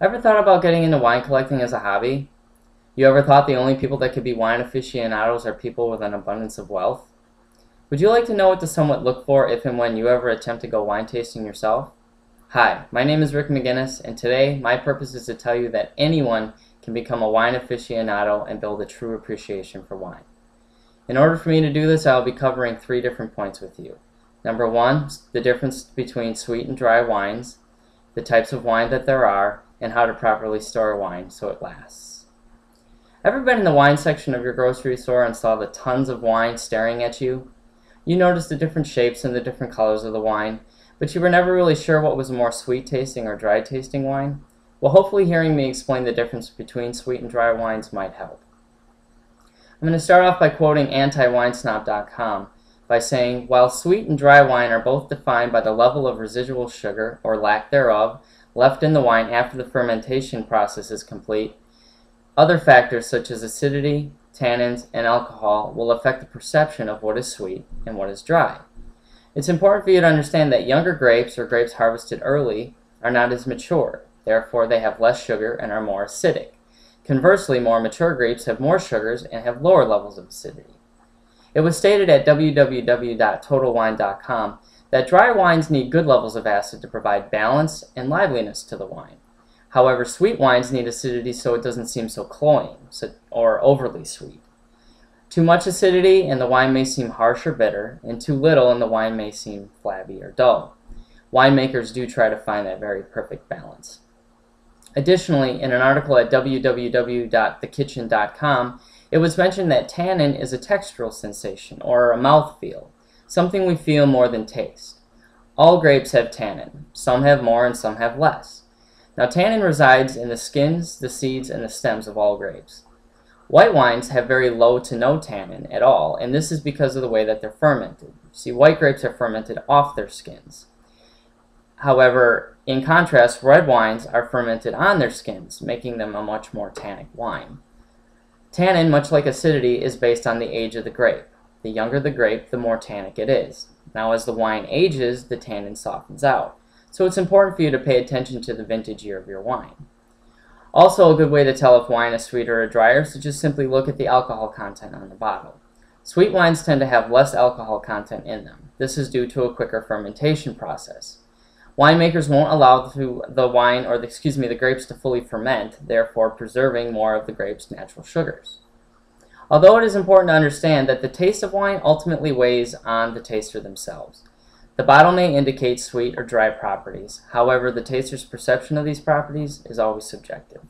Ever thought about getting into wine collecting as a hobby? You ever thought the only people that could be wine aficionados are people with an abundance of wealth? Would you like to know what to somewhat look for if and when you ever attempt to go wine tasting yourself? Hi, my name is Rick McGinnis, and today my purpose is to tell you that anyone can become a wine aficionado and build a true appreciation for wine. In order for me to do this, I will be covering 3 different points with you. Number 1, the difference between sweet and dry wines, the types of wine that there are, and how to properly store wine so it lasts. Ever been in the wine section of your grocery store and saw the tons of wine staring at you? You noticed the different shapes and the different colors of the wine, but you were never really sure what was a more sweet tasting or dry tasting wine? Well, hopefully hearing me explain the difference between sweet and dry wines might help. I'm going to start off by quoting antiwinesnob.com by saying, while sweet and dry wine are both defined by the level of residual sugar, or lack thereof, left in the wine after the fermentation process is complete, other factors such as acidity, tannins, and alcohol will affect the perception of what is sweet and what is dry. It's important for you to understand that younger grapes, or grapes harvested early, are not as mature. Therefore, they have less sugar and are more acidic. Conversely, more mature grapes have more sugars and have lower levels of acidity. It was stated at www.totalwine.com that dry wines need good levels of acid to provide balance and liveliness to the wine. However, sweet wines need acidity so it doesn't seem so cloying or overly sweet. Too much acidity and the wine may seem harsh or bitter, and too little and the wine may seem flabby or dull. Winemakers do try to find that very perfect balance. Additionally, in an article at www.thekitchen.com, it was mentioned that tannin is a textural sensation, or a mouthfeel, something we feel more than taste. All grapes have tannin. Some have more and some have less. Now, tannin resides in the skins, the seeds, and the stems of all grapes. White wines have very low to no tannin at all, and this is because of the way that they're fermented. See, white grapes are fermented off their skins. However, in contrast, red wines are fermented on their skins, making them a much more tannic wine. Tannin, much like acidity, is based on the age of the grape. The younger the grape, the more tannic it is. Now, as the wine ages, the tannin softens out. So it's important for you to pay attention to the vintage year of your wine. Also, a good way to tell if wine is sweeter or drier is to just simply look at the alcohol content on the bottle. Sweet wines tend to have less alcohol content in them. This is due to a quicker fermentation process. Winemakers won't allow the grapes to fully ferment, therefore preserving more of the grape's natural sugars. Although it is important to understand that the taste of wine ultimately weighs on the taster themselves. The bottle may indicate sweet or dry properties. However, the taster's perception of these properties is always subjective.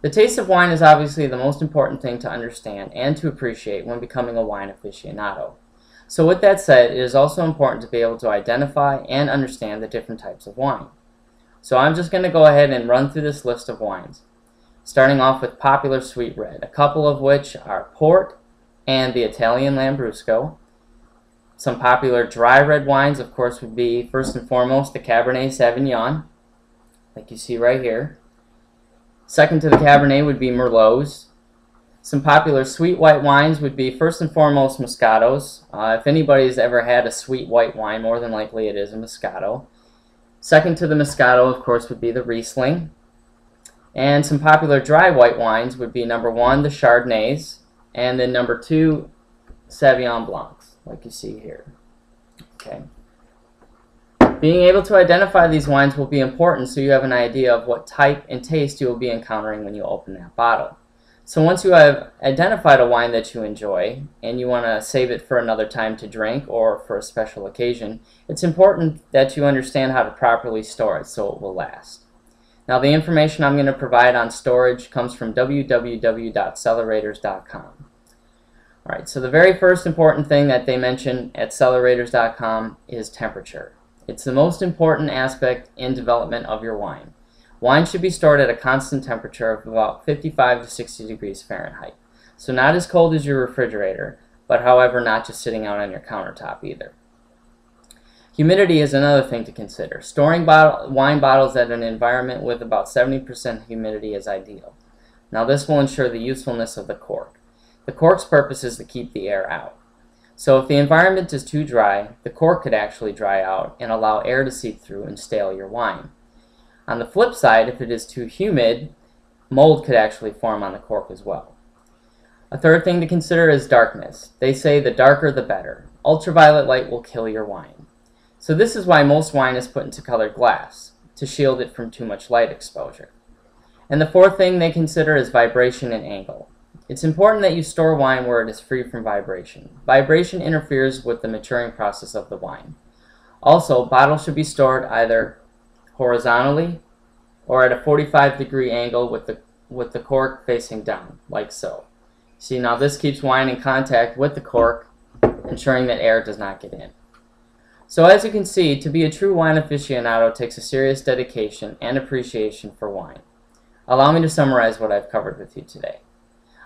The taste of wine is obviously the most important thing to understand and to appreciate when becoming a wine aficionado. So with that said, it is also important to be able to identify and understand the different types of wine. So I'm just going to go ahead and run through this list of wines, starting off with popular sweet red, a couple of which are port and the Italian Lambrusco. Some popular dry red wines, of course, would be, first and foremost, the Cabernet Sauvignon, like you see right here. Second to the Cabernet would be Merlots. Some popular sweet white wines would be, first and foremost, Moscatos. If anybody's ever had a sweet white wine, more than likely it is a Moscato. Second to the Moscato, of course, would be the Riesling. And some popular dry white wines would be, number 1, the Chardonnays, and then number 2, Sauvignon Blancs, like you see here. Okay. Being able to identify these wines will be important so you have an idea of what type and taste you will be encountering when you open that bottle. So once you have identified a wine that you enjoy and you want to save it for another time to drink or for a special occasion, it's important that you understand how to properly store it so it will last. Now, the information I'm going to provide on storage comes from www.cellarators.com. Alright, so the very first important thing that they mention at cellarators.com is temperature. It's the most important aspect in development of your wine. Wine should be stored at a constant temperature of about 55 to 60 degrees Fahrenheit. So not as cold as your refrigerator, but however not just sitting out on your countertop either. Humidity is another thing to consider. Storing wine bottles at an environment with about 70% humidity is ideal. Now this will ensure the usefulness of the cork. The cork's purpose is to keep the air out. So if the environment is too dry, the cork could actually dry out and allow air to seep through and stale your wine. On the flip side, if it is too humid, mold could actually form on the cork as well. A third thing to consider is darkness. They say the darker the better. Ultraviolet light will kill your wine. So this is why most wine is put into colored glass, to shield it from too much light exposure. And the fourth thing they consider is vibration and angle. It's important that you store wine where it is free from vibration. Vibration interferes with the maturing process of the wine. Also, bottles should be stored either horizontally or at a 45-degree angle with the cork facing down, like so. See, now this keeps wine in contact with the cork, ensuring that air does not get in. So as you can see, to be a true wine aficionado takes a serious dedication and appreciation for wine. Allow me to summarize what I've covered with you today.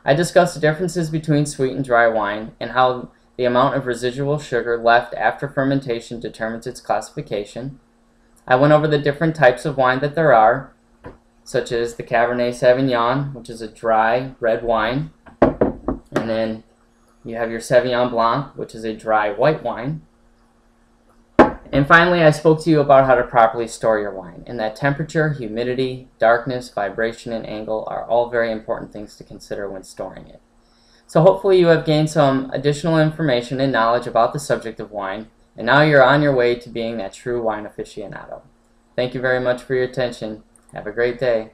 I discussed the differences between sweet and dry wine and how the amount of residual sugar left after fermentation determines its classification. I went over the different types of wine that there are, such as the Cabernet Sauvignon, which is a dry red wine. And then you have your Sauvignon Blanc, which is a dry white wine. And finally, I spoke to you about how to properly store your wine, and that temperature, humidity, darkness, vibration, and angle are all very important things to consider when storing it. So hopefully you have gained some additional information and knowledge about the subject of wine, and now you're on your way to being that true wine aficionado. Thank you very much for your attention. Have a great day.